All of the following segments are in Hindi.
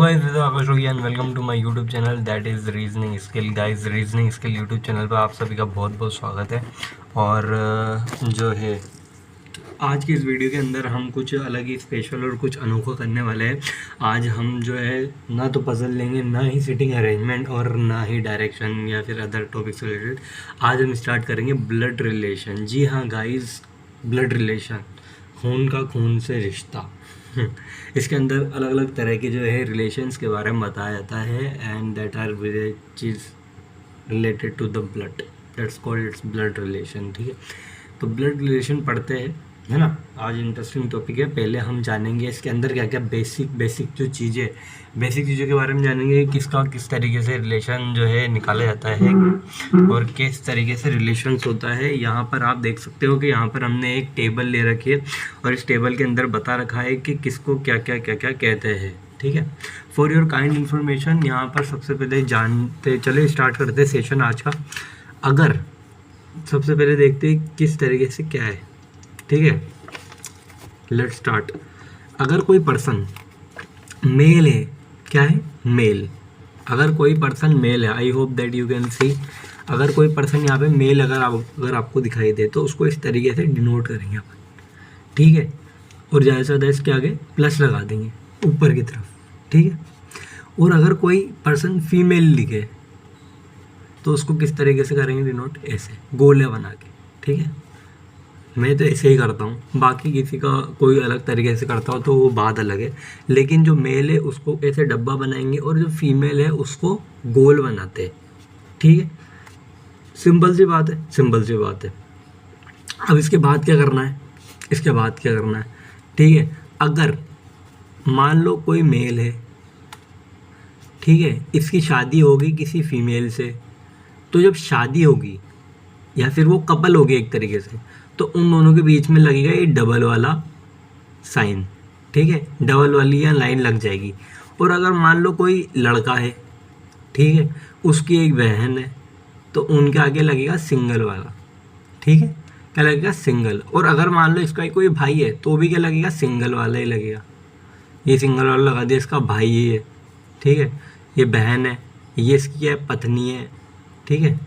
Guys, this is Akash Rogi and welcome to my YouTube channel that is reasoning skill. Guys, reasoning skill YouTube channel पर आप सभी का बहुत बहुत स्वागत है। और जो है आज की इस वीडियो के अंदर हम कुछ अलग ही स्पेशल और कुछ अनोखा करने वाले हैं। आज हम जो है ना तो पजल लेंगे, ना ही सिटिंग अरेंजमेंट और ना ही डायरेक्शन या फिर अदर टॉपिक्स रिलेटेड। आज हम स्टार्ट करेंगे ब्लड रिलेशन। जी हाँ गाइस, ब्लड रिलेशन, खून का खून से रिश्ता। इसके अंदर अलग अलग तरह के जो है रिलेशंस के बारे में बताया जाता है and that are which is related to the blood, that's called its blood relation. ठीक है, तो ब्लड रिलेशन पढ़ते हैं, है ना। आज इंटरेस्टिंग टॉपिक है। पहले हम जानेंगे इसके अंदर क्या क्या बेसिक जो चीज़ें, बेसिक चीज़ों के बारे में जानेंगे। किसका किस तरीके से रिलेशन जो है निकाला जाता है और किस तरीके से रिलेशंस होता है। यहाँ पर आप देख सकते हो कि यहाँ पर हमने एक टेबल ले रखी है और इस टेबल के अंदर बता रखा है कि किसको क्या क्या क्या क्या कहते हैं। ठीक है, फॉर योर काइंड इन्फॉर्मेशन यहाँ पर सबसे पहले जानते चले, स्टार्ट करते हैं सेशन आज का। अगर सबसे पहले देखते हैं किस तरीके से क्या है। ठीक है, लेट्स स्टार्ट। अगर कोई पर्सन मेल है, क्या है मेल, अगर कोई पर्सन मेल है, I hope that you can see, अगर कोई पर्सन यहाँ पे मेल अगर आपको दिखाई दे तो उसको इस तरीके से डिनोट करेंगे अपन। ठीक है, और ज़्यादा से ज़्यादा इसके आगे प्लस लगा देंगे ऊपर की तरफ। ठीक है, और अगर कोई पर्सन फीमेल लिखे तो उसको किस तरीके से करेंगे डिनोट, ऐसे गोले बना के। ठीक है, मैं तो ऐसे ही करता हूँ, बाकी किसी का कोई अलग तरीके से करता हो तो वो बात अलग है। लेकिन जो मेल है उसको ऐसे डब्बा बनाएंगे और जो फीमेल है उसको गोल बनाते हैं। ठीक है, सिंपल सी बात है, सिंपल सी बात है। अब इसके बाद क्या करना है, इसके बाद क्या करना है। ठीक है, अगर मान लो कोई मेल है, ठीक है, इसकी शादी होगी किसी फीमेल से, तो जब शादी होगी या फिर वो कपल होगी एक तरीके से, तो उन दोनों के बीच में लगेगा ये डबल वाला साइन। ठीक है, डबल वाली या लाइन लग जाएगी। और अगर मान लो कोई लड़का है, ठीक है, उसकी एक बहन है, तो उनके आगे लगेगा सिंगल वाला। ठीक है, क्या लगेगा, सिंगल। और अगर मान लो इसका कोई भाई है तो भी क्या लगेगा, सिंगल वाला ही लगेगा। ये सिंगल वाला लगा दिया, इसका भाई ही है। ठीक है, ये बहन है, ये इसकी है पत्नी है। ठीक है,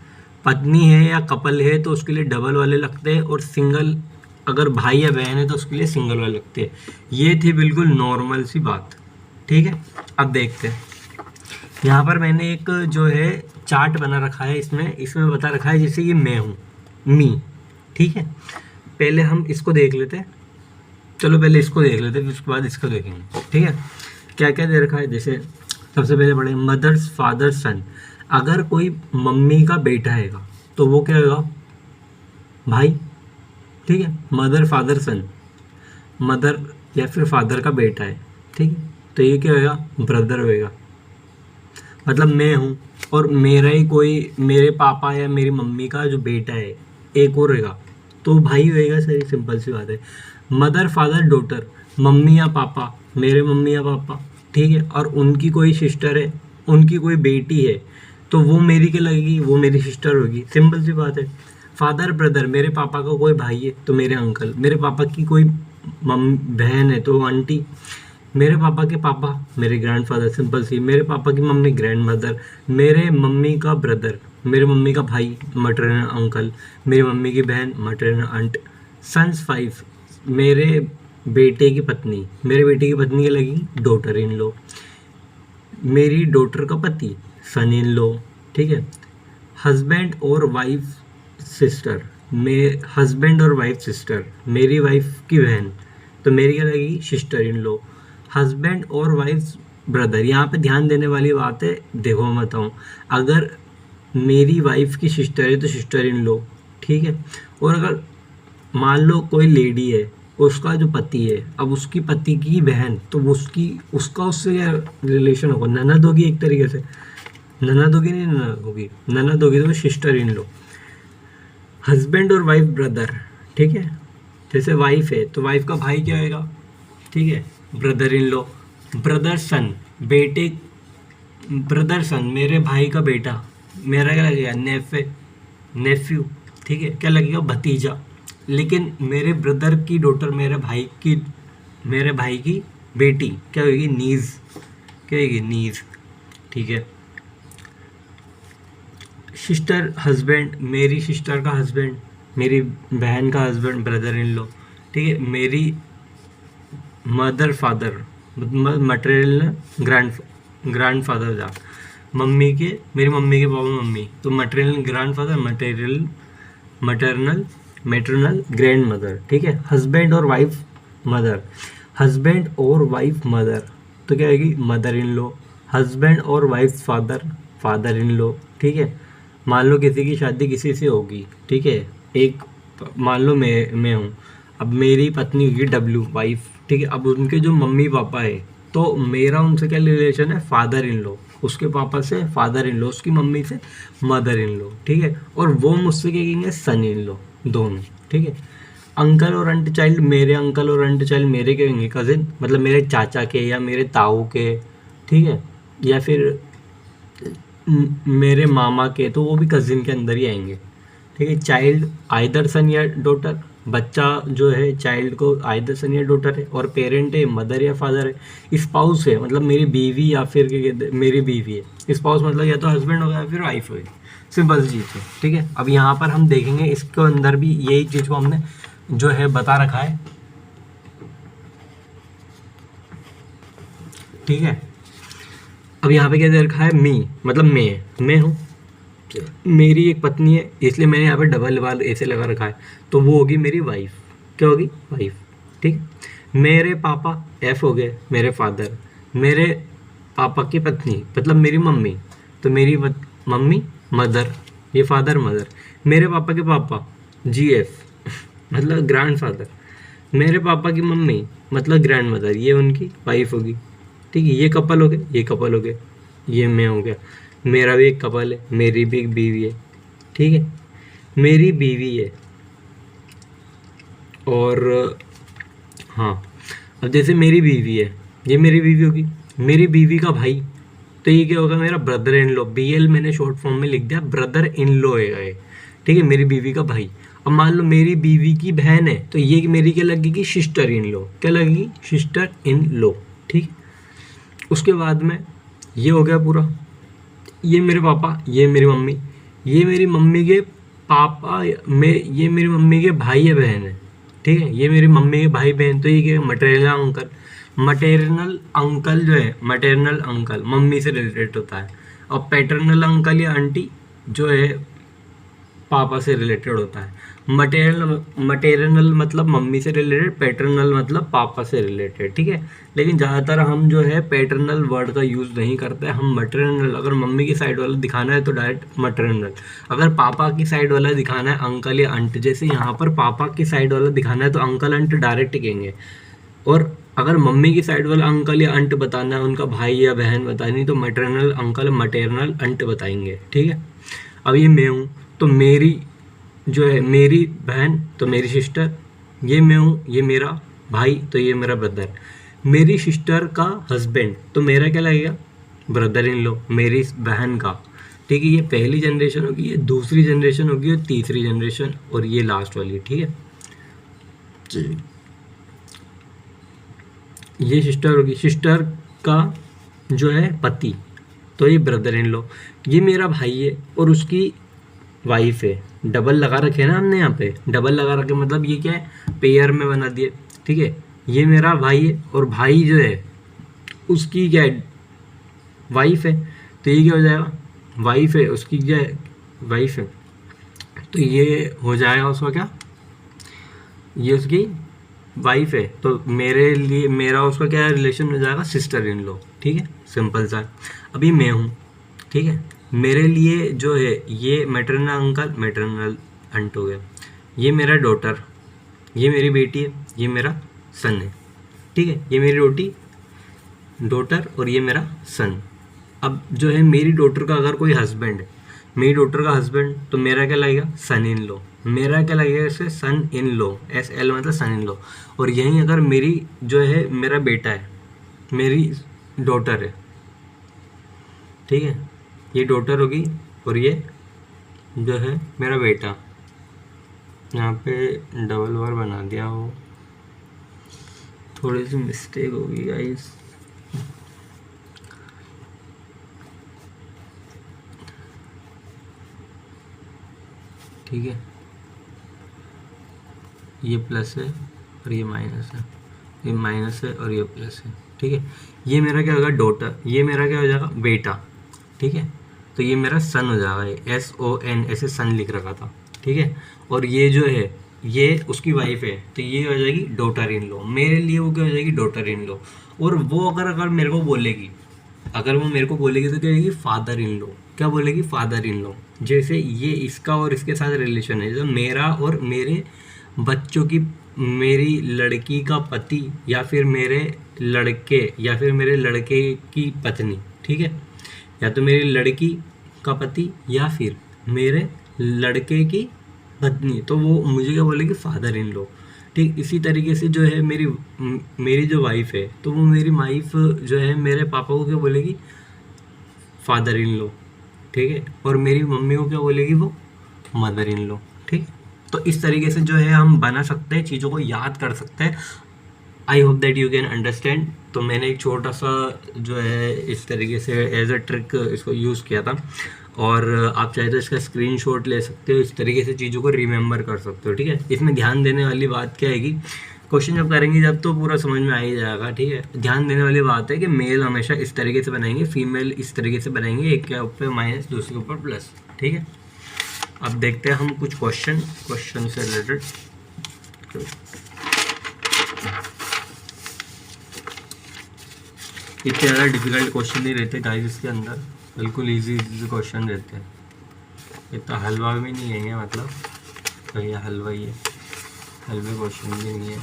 पत्नी है या कपल है तो उसके लिए डबल वाले लगते हैं, और सिंगल अगर भाई या बहन है तो उसके लिए सिंगल वाले लगते हैं। ये थी बिल्कुल नॉर्मल सी बात। ठीक है, अब देखते हैं। यहाँ पर मैंने एक जो है चार्ट बना रखा है, इसमें बता रखा है जैसे ये मैं हूँ, मी। ठीक है, पहले हम इसको देख लेते हैं, चलो पहले इसको देख लेते हैं, फिर उसके बाद इसको देखेंगे। ठीक है, क्या क्या दे रखा है। जैसे सबसे पहले पढ़े मदर्स फादर सन। अगर कोई मम्मी का बेटा है तो वो क्या होगा, भाई। ठीक है, मदर फादर सन, मदर या फिर फादर का बेटा है। ठीक है, तो ये क्या होगा, ब्रदर होएगा। मतलब मैं हूँ और मेरा ही कोई, मेरे पापा या मेरी मम्मी का जो बेटा है एक और रहेगा तो भाई होएगा। सही सिंपल सी बात है। मदर फादर डॉटर, मम्मी या पापा, मेरे मम्मी या पापा, ठीक है, और उनकी कोई सिस्टर है, उनकी कोई बेटी है, तो वो मेरी क्या लगेगी, वो मेरी सिस्टर होगी। सिंपल सी बात है। फादर ब्रदर, मेरे पापा का कोई भाई है तो मेरे अंकल, मेरे पापा की कोई बहन है तो आंटी, मेरे पापा के पापा मेरे ग्रैंडफादर। सिंपल सी, मेरे पापा की मम्मी ग्रैंड मदर, मेरे मम्मी का ब्रदर, मेरे मम्मी का भाई मटरनल अंकल, मेरी मम्मी की बहन मटरनल आंट। सन्स 5, मेरे बेटे की पत्नी, मेरे बेटे की पत्नी क्या लगेगी, डॉटर इन लॉ। मेरी डॉटर का पति सन इन लॉ। ठीक है, हस्बैंड और वाइफ सिस्टर, हस्बैंड और वाइफ सिस्टर, मेरी वाइफ की बहन तो मेरी क्या लगेगी, सिस्टर इन लॉ। हस्बैंड और वाइफ ब्रदर, यहाँ पे ध्यान देने वाली बात है, देखो मैं बताऊँ, अगर मेरी वाइफ की सिस्टर है तो सिस्टर इन लॉ। ठीक है, और अगर मान लो कोई लेडी है, उसका जो पति है, अब उसकी पति की बहन, तो उसका उससे क्या रिलेशन होगा, ननद होगी एक तरीके से। ननद होगी, नहीं ननद होगी तो सिस्टर इन लॉ। हस्बैंड और वाइफ ब्रदर, ठीक है, जैसे वाइफ है तो वाइफ का भाई क्या होएगा, ठीक है, ब्रदर इन लॉ। ब्रदर सन, बेटे, ब्रदर सन मेरे भाई का बेटा, मेरा क्या लगेगा, नेफ्यू। ठीक है, क्या लगेगा, भतीजा। लेकिन मेरे ब्रदर की डॉटर, मेरे भाई की बेटी क्या होगी, नीज। क्या होगी, नीज। ठीक है। सिस्टर हस्बैंड, मेरी सिस्टर का हस्बैंड, मेरी बहन का हस्बैंड, ब्रदर इन लॉ। ठीक है। मेरी mother father, material grand father जा, मम्मी के, मेरी मम्मी के पापा मम्मी, तो material grand father, maternal maternal grand mother. ठीक है। हस्बैंड और वाइफ मदर, हस्बैंड और वाइफ मदर, तो क्या आएगी, मदर इन लॉ। हस्बैंड और wife father, father in law. ठीक है। मान लो किसी की शादी किसी से होगी, ठीक है, एक, मान लो मैं हूँ, अब मेरी पत्नी होगी डब्ल्यू, वाइफ। ठीक है। अब उनके जो मम्मी पापा है, तो मेरा उनसे क्या रिलेशन है, फादर इन लॉ। उसके पापा से फादर इन लॉ, उसकी मम्मी से मदर इन लॉ। ठीक है। और वो मुझसे क्या कहेंगे, सन इन लॉ, दोनों। ठीक है। अंकल और अंट चाइल्ड, मेरे अंकल और अंट चाइल्ड मेरे क्या कहेंगे, कजिन, मतलब मेरे चाचा के या मेरे ताऊ के। ठीक है। या फिर मेरे मामा के, तो वो भी कजिन के अंदर ही आएंगे। ठीक है। चाइल्ड आइदर सन या डॉटर, बच्चा जो है चाइल्ड को आइदर सन या डॉटर है, और पेरेंट है मदर या फादर है। स्पाउस है मतलब मेरी बीवी, या फिर क्या कहते हैं, मेरी बीवी है। स्पाउस मतलब या तो हस्बैंड होगा या फिर वाइफ होगी, सिंपल चीज़ है। ठीक है। अब यहाँ पर हम देखेंगे इसके अंदर भी यही चीज़ को हमने जो है बता रखा है। ठीक है। अब यहाँ पे क्या दे रखा है, मी, मतलब मैं हूँ, मेरी एक पत्नी है, इसलिए मैंने यहाँ पे डबल बार ऐसे लगा रखा है, तो वो होगी मेरी वाइफ। क्या होगी, वाइफ। ठीक। मेरे पापा, एफ हो गए, मेरे फादर, मेरे पापा की पत्नी मतलब मेरी मम्मी, तो मेरी मम्मी मदर, ये फादर मदर। मेरे पापा के पापा, जी एफ मतलब ग्रैंड फादर। मेरे पापा की मम्मी मतलब ग्रैंड मदर, ये उनकी वाइफ होगी। ठीक है। ये कपल हो गए, ये कपल हो गए, ये मैं हो गया, मेरा भी एक कपल है, मेरी भी एक बीवी है। ठीक है। मेरी बीवी है, और हाँ, अब जैसे मेरी बीवी है, ये मेरी बीवी होगी, मेरी बीवी का भाई, तो ये क्या होगा, मेरा ब्रदर इन लॉ। BL मैंने शॉर्ट फॉर्म में लिख दिया, ब्रदर इन लॉ है ये। ठीक है। मेरी बीवी का भाई। अब मान लो मेरी बीवी की बहन है, तो ये मेरी क्या लगेगी, सिस्टर इन लॉ। क्या लगेगी, सिस्टर इन लॉ। ठीक। उसके बाद में ये हो गया पूरा, ये मेरे पापा, ये मेरी मम्मी, ये मेरी मम्मी के पापा में, ये मेरी मम्मी के भाई या बहन है। ठीक है। ये मेरी मम्मी के भाई बहन, तो ये क्या, मटेरियल अंकल। मटेरियल अंकल जो है, मटेरियल अंकल मम्मी से रिलेटेड होता है, और पैटर्नल अंकल या आंटी जो है पापा से रिलेटेड होता है। मटेरियल मतलब मम्मी से रिलेटेड, पैटर्नल मतलब पापा से रिलेटेड। ठीक है। लेकिन ज़्यादातर हम जो है पैटर्नल वर्ड का यूज़ नहीं करते, हम मटेरियल, अगर मम्मी की साइड वाला दिखाना है तो डायरेक्ट मटेरियल, अगर पापा की साइड वाला दिखाना है अंकल या अंट, जैसे यहाँ पर पापा की साइड वाला दिखाना है तो अंकल अंट डायरेक्ट कहेंगे, और अगर मम्मी की साइड वाला अंकल या अंट बताना है, उनका भाई या बहन बतानी, तो मटेरियल अंकल मटेरियल अंट बताएंगे। ठीक है। अब ये मैं हूँ, तो मेरी जो है मेरी बहन, तो मेरी सिस्टर, ये मैं हूँ, ये मेरा भाई, तो ये मेरा ब्रदर। मेरी सिस्टर का हस्बैंड, तो मेरा क्या लगेगा, ब्रदर इन लॉ, मेरी बहन का। ठीक है। ये पहली जनरेशन होगी, ये दूसरी जनरेशन होगी, और तीसरी जनरेशन, और ये लास्ट वाली। ठीक है। ये सिस्टर होगी, सिस्टर का जो है पति, तो ये ब्रदर इन लॉ। ये मेरा भाई है और उसकी वाइफ है। डबल लगा रखे ना हमने यहाँ पे, डबल लगा रखे मतलब ये क्या है, पेयर में बना दिए। ठीक है। ये मेरा भाई है, और भाई जो है उसकी क्या है, वाइफ है, तो ये क्या हो जाएगा, वाइफ है, उसकी क्या है, वाइफ है, तो ये हो जाएगा उसका क्या, ये उसकी वाइफ है, तो मेरे लिए मेरा उसका क्या रिलेशन हो जाएगा, सिस्टर इन लॉ। ठीक है। सिंपल सा। अभी मैं हूँ, ठीक है, मेरे लिए जो है ये मैटरनल अंकल, मैटरनल अंट हो गया, ये मेरा डॉटर, ये मेरी बेटी है, ये मेरा सन है। ठीक है। ये मेरी डॉटर और ये मेरा सन। अब जो है मेरी डॉटर का अगर कोई हस्बैंड है, मेरी डॉटर का हस्बैंड, तो मेरा क्या लगेगा, सन इन लॉ। मेरा क्या लगेगा इसे, सन इन लॉ, SL मतलब सन इन लॉ। और यहीं अगर मेरी जो है मेरा बेटा है, मेरी डॉटर है, ठीक है, ये डॉटर होगी, और ये जो है मेरा बेटा। यहाँ पे डबल बार बना दिया हो, थोड़ी सी मिस्टेक होगी गाइस। ठीक है, ये प्लस है और ये माइनस है, ये माइनस है और ये प्लस है, ठीक है। ये मेरा क्या होगा डॉटर, ये मेरा क्या हो जाएगा बेटा, ठीक है। तो ये मेरा सन हो जाएगा, ये SON ऐसे सन लिख रखा था, ठीक है। और ये जो है ये उसकी वाइफ है, तो ये हो जाएगी डॉटर इन लॉ, मेरे लिए वो क्या हो जाएगी डॉटर इन लॉ। और वो अगर मेरे को बोलेगी, अगर वो मेरे को बोलेगी तो क्या होगी फादर इन लॉ, क्या बोलेगी फादर इन लॉ। जैसे ये इसका और इसके साथ रिलेशन है, जो मेरा और मेरे बच्चों की, मेरी लड़की का पति या फिर मेरे लड़के या फिर मेरे लड़के की पत्नी, ठीक है, या तो मेरी लड़की का पति या फिर मेरे लड़के की पत्नी, तो वो मुझे क्या बोलेगी फादर इन लॉ, ठीक। इसी तरीके से जो है मेरी जो वाइफ है, तो वो मेरी वाइफ जो है मेरे पापा को क्या बोलेगी फादर इन लॉ, ठीक है। और मेरी मम्मी को क्या बोलेगी वो मदर इन लॉ, ठीक। तो इस तरीके से जो है हम बना सकते हैं, चीज़ों को याद कर सकते हैं। I hope that you can understand. तो मैंने एक छोटा सा जो है इस तरीके से एज अ ट्रिक इसको यूज़ किया था, और आप चाहे तो इसका स्क्रीनशॉट ले सकते हो, इस तरीके से चीज़ों को रिमेंबर कर सकते हो, ठीक है। इसमें ध्यान देने वाली बात क्या है कि क्वेश्चन जब करेंगे जब तो पूरा समझ में आ ही जाएगा, ठीक है। ध्यान देने वाली बात है कि मेल हमेशा इस तरीके से बनाएंगे, फीमेल इस तरीके से बनाएंगे, एक के ऊपर माइनस दूसरे के ऊपर प्लस, ठीक है। अब देखते हैं हम कुछ क्वेश्चन से रिलेटेड। इतने ज़्यादा डिफिकल्ट क्वेश्चन नहीं रहते गाइस इसके अंदर, बिल्कुल इजी क्वेश्चन रहते हैं। इतना हलवा भी नहीं है ये, मतलब तो ये हलवा ही है, हलवे क्वेश्चन भी नहीं है,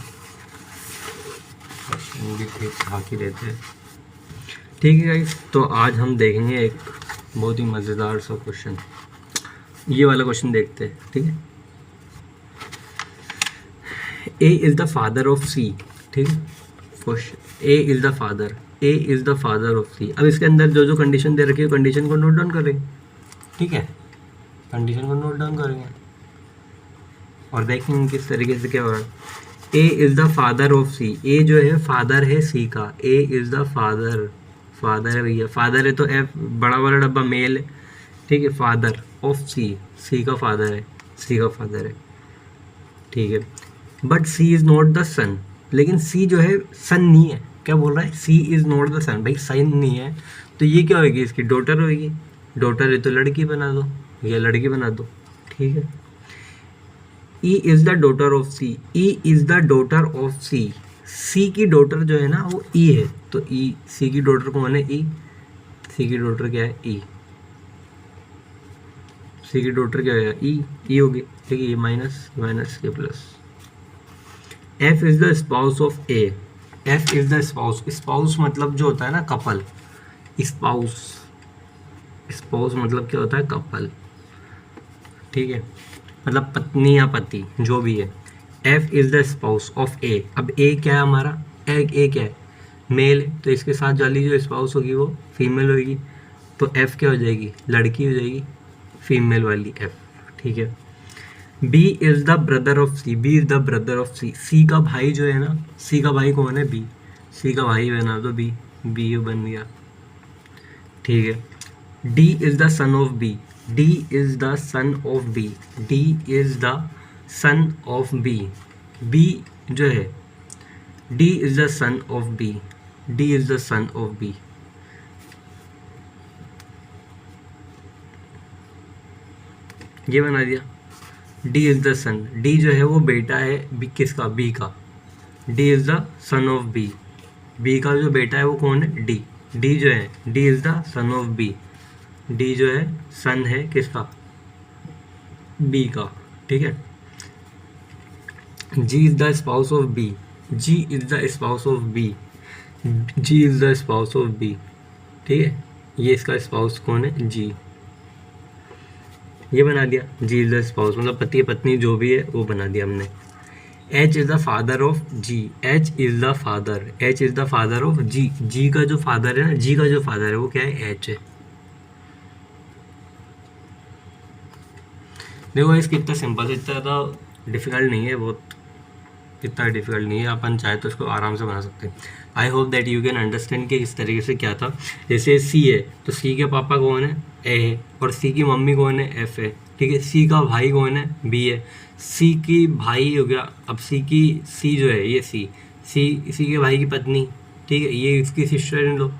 क्वेश्चन भी ठीक ठाक ही रहते हैं, ठीक है गाइस। तो आज हम देखेंगे एक बहुत ही मज़ेदार सा क्वेश्चन, ये वाला क्वेश्चन देखते हैं, ठीक है। A is the father of C, ठीक है। A is the father, A is the father of C। अब इसके अंदर जो जो कंडीशन दे रखी है, कंडीशन को नोट डाउन करेंगे, ठीक है, कंडीशन को नोट डाउन करेंगे और देखेंगे किस तरीके से क्या हो रहा है। A is the father of C, A जो है फादर है C का, A इज़ द फादर है भैया, फादर है तो F बड़ा वाला डब्बा मेल है, ठीक है। फादर ऑफ C का फादर है, C का फादर है, ठीक है। But C is not the son, लेकिन C जो है सन नहीं है, क्या बोल रहा है, C इज़ नॉट द सन, भाई सन नहीं है, तो ये क्या होगी, इसकी डॉटर होगी, डॉटर है तो लड़की बना दो, या लड़की बना दो, ठीक है। E is the daughter of C, E is the daughter of C, C की डॉटर जो है ना वो E है, तो E, C की डॉटर कौन है, E, C की डॉटर क्या है, E, C की डॉटर क्या है, E होगी, ठीक है। ये माइनस के plus. F is the spouse of A, F is the spouse मतलब जो होता है ना कपल, स्पाउस मतलब क्या होता है, कपल, ठीक है, मतलब पत्नी या पति जो भी है। F is the spouse of A, अब A क्या है हमारा, A क्या है, मेल है, तो इसके साथ वाली जो स्पाउस होगी वो फीमेल होगी, तो F क्या हो जाएगी, लड़की हो जाएगी, फीमेल वाली F, ठीक है। B is the brother of C, B is the brother of C, C का भाई जो है ना, C का भाई कौन है, B, C का भाई बना दो B बन गया, ठीक है। D is the son of B, D is the son of B, D is the son of B, B जो है D is the son of B, D is the son of B, ये बना दिया। D is the son, D जो है वो बेटा है किसका, B का, D is the son of B, B का जो बेटा है वो कौन है, D जो है D is the son of B, D जो है सन है किसका, B का, ठीक है। G is the spouse of B, G is the spouse of B, G is the spouse of B, ठीक है। ये इसका स्पाउस कौन है, G, ये बना दिया। G इज़ द स्पाउस मतलब पति पत्नी जो भी है वो बना दिया हमने। H is the father of G, H is the father of G, G का जो फादर है ना, G का जो फादर है वो क्या है, H है। देखो इस कितना सिंपल है, इतना ज़्यादा डिफिकल्ट नहीं है, बहुत इतना डिफिकल्ट नहीं है, अपन चाहे तो इसको आराम से बना सकते हैं। I hope that you can understand कि इस तरीके से क्या था। जैसे C है तो C के पापा कौन है, A है, और C की मम्मी कौन है, F है, ठीक है। सी का भाई कौन है, बी है। सी की भाई हो गया, अब सी जो है ये सी के भाई की पत्नी, ठीक है, ये इसकी सिस्टर इन लो।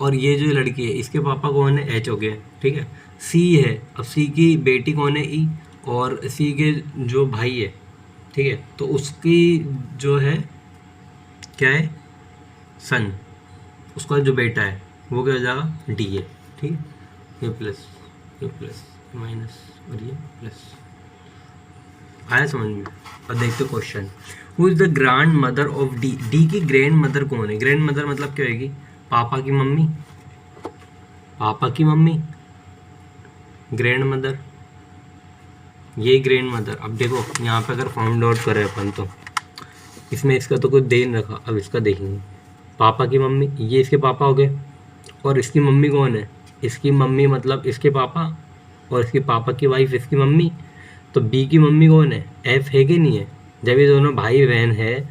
और ये जो लड़की है इसके पापा कौन है, एच हो गया, ठीक है। सी है, अब सी की बेटी कौन है, ई। और सी के जो भाई है, ठीक है, तो उसकी जो है क्या है, सन, उसका जो बेटा है वो क्या हो जाएगा, डी है, ठीक है। ये प्लस माइनस और ये प्लस, आया समझ में। और देखते question, who is the grand mother of D. D की ग्रैंड मदर कौन है, ग्रैंड मदर मतलब क्या होगी, पापा की मम्मी, ग्रैंड मदर, ये ग्रैंड मदर। अब देखो यहाँ पे अगर फाउंड आउट करें अपन तो इसमें इसका तो कुछ दे नहीं रखा, अब इसका देखेंगे। पापा की मम्मी, ये इसके पापा हो गए, और इसकी मम्मी कौन है, इसकी मम्मी मतलब इसके पापा, और इसके पापा की वाइफ इसकी मम्मी। तो बी की मम्मी कौन है, एफ है कि नहीं है। जब ये दोनों भाई बहन है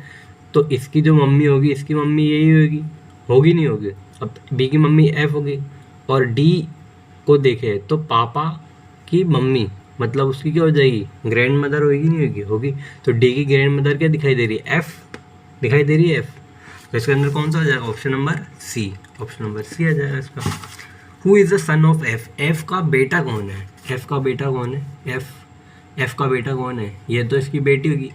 तो इसकी जो मम्मी होगी इसकी मम्मी यही होगी नहीं होगी। अब बी की मम्मी एफ होगी, और डी को देखे तो पापा की मम्मी मतलब उसकी क्या हो जाएगी, ग्रैंड मदर होगी नहीं होगी। तो डी की ग्रैंड मदर क्या दिखाई दे रही है, एफ दिखाई दे रही है, एफ। तो इसके अंदर कौन सा आ जाएगा, ऑप्शन नंबर सी आ जाएगा इसका। Who is the son of F, F का बेटा कौन है, एफ का बेटा कौन है, एफ का बेटा कौन है, ये तो इसकी बेटी होगी,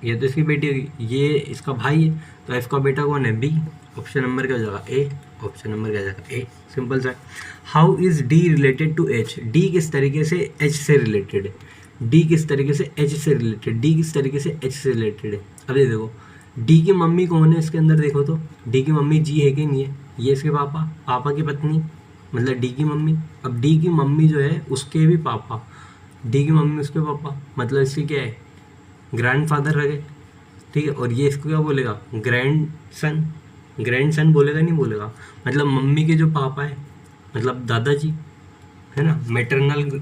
ये तो इसकी बेटी होगी, ये इसका भाई है, तो एफ का बेटा कौन है, बी। ऑप्शन नंबर क्या हो जाएगा, ए। ऑप्शन नंबर क्या हो जाएगा, ए। सिंपल सा। How is D related to H, D किस तरीके से एच से रिलेटेड है, डी किस तरीके से एच से रिलेटेड है। अब ये देखो डी की मम्मी कौन है इसके अंदर, देखो तो डी की मम्मी जी है कि नहीं है, ये इसके पापा की पत्नी मतलब डी की मम्मी। अब डी की मम्मी जो है उसके भी पापा, डी की मम्मी उसके पापा मतलब इसकी क्या है, ग्रैंड फादर रहे, ठीक है। और ये इसको क्या बोलेगा, ग्रैंड सन बोलेगा नहीं बोलेगा, मतलब मम्मी के जो पापा है मतलब दादाजी है ना, मैटरनल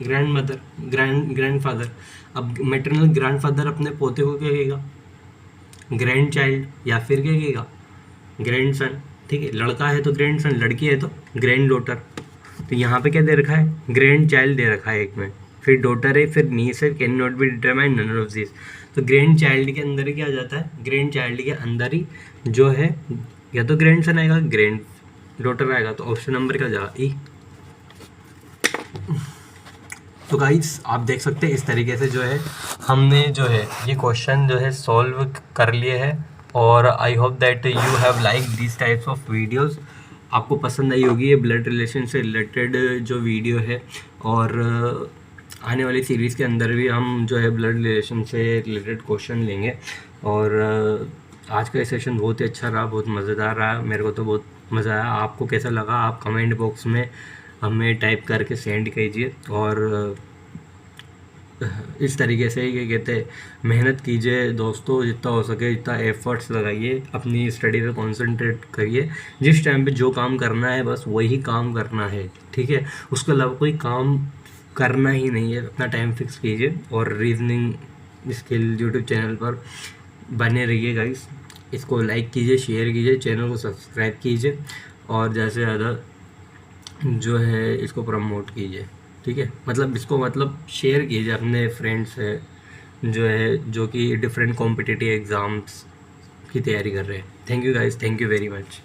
ग्रैंड फादर। अब मैटरनल ग्रैंड फादर अपने पोते को क्या कहेगा, ग्रैंड चाइल्ड, या फिर क्या कहेगा, ग्रैंड सन, ठीक है। लड़का है तो ग्रैंड सन, लड़की है तो ग्रैंड डॉटर। तो यहाँ पे क्या दे रखा है, ग्रैंड चाइल्ड दे रखा है एक में, फिर डॉटर है, फिर नीस है, can not be determined none of this. तो ग्रैंड चाइल्ड के अंदर ही क्या आ जाता है, ग्रैंड चाइल्ड के अंदर ही जो है या तो ग्रैंड सन आएगा, ग्रैंड डॉटर आएगा। तो ऑप्शन नंबर क्या हो जाएगा, ई। तो गाइस आप देख सकते हैं इस तरीके से जो है हमने जो है ये क्वेश्चन जो है सॉल्व कर लिए हैं। और I hope that you have like this types of videos, आपको पसंद आई होगी ये ब्लड रिलेशन से रिलेटेड जो वीडियो है। और आने वाली सीरीज़ के अंदर भी हम जो है ब्लड रिलेशन से रिलेटेड क्वेश्चन लेंगे। और आज का सेशन बहुत ही अच्छा रहा, बहुत मज़ेदार रहा, मेरे को तो बहुत मज़ा आया। आपको कैसा लगा आप कमेंट बॉक्स में हमें टाइप करके सेंड कीजिए। और इस तरीके से क्या कहते हैं, मेहनत कीजिए दोस्तों, जितना हो सके जितना एफर्ट्स लगाइए, अपनी स्टडी पे कंसंट्रेट करिए। जिस टाइम पे जो काम करना है बस वही काम करना है, ठीक है। उसके अलावा कोई काम करना ही नहीं है, अपना टाइम फिक्स कीजिए। और रीजनिंग स्किल यूट्यूब चैनल पर बने रहिए गाइस। इसको लाइक कीजिए, शेयर कीजिए, चैनल को सब्सक्राइब कीजिए, और ज़्यादा से ज़्यादा जो है इसको प्रमोट कीजिए, ठीक है। मतलब इसको मतलब शेयर कीजिए अपने फ्रेंड्स है जो कि डिफरेंट कॉम्पिटिटिव एग्ज़ाम्स की तैयारी कर रहे हैं। Thank you guys, thank you very much.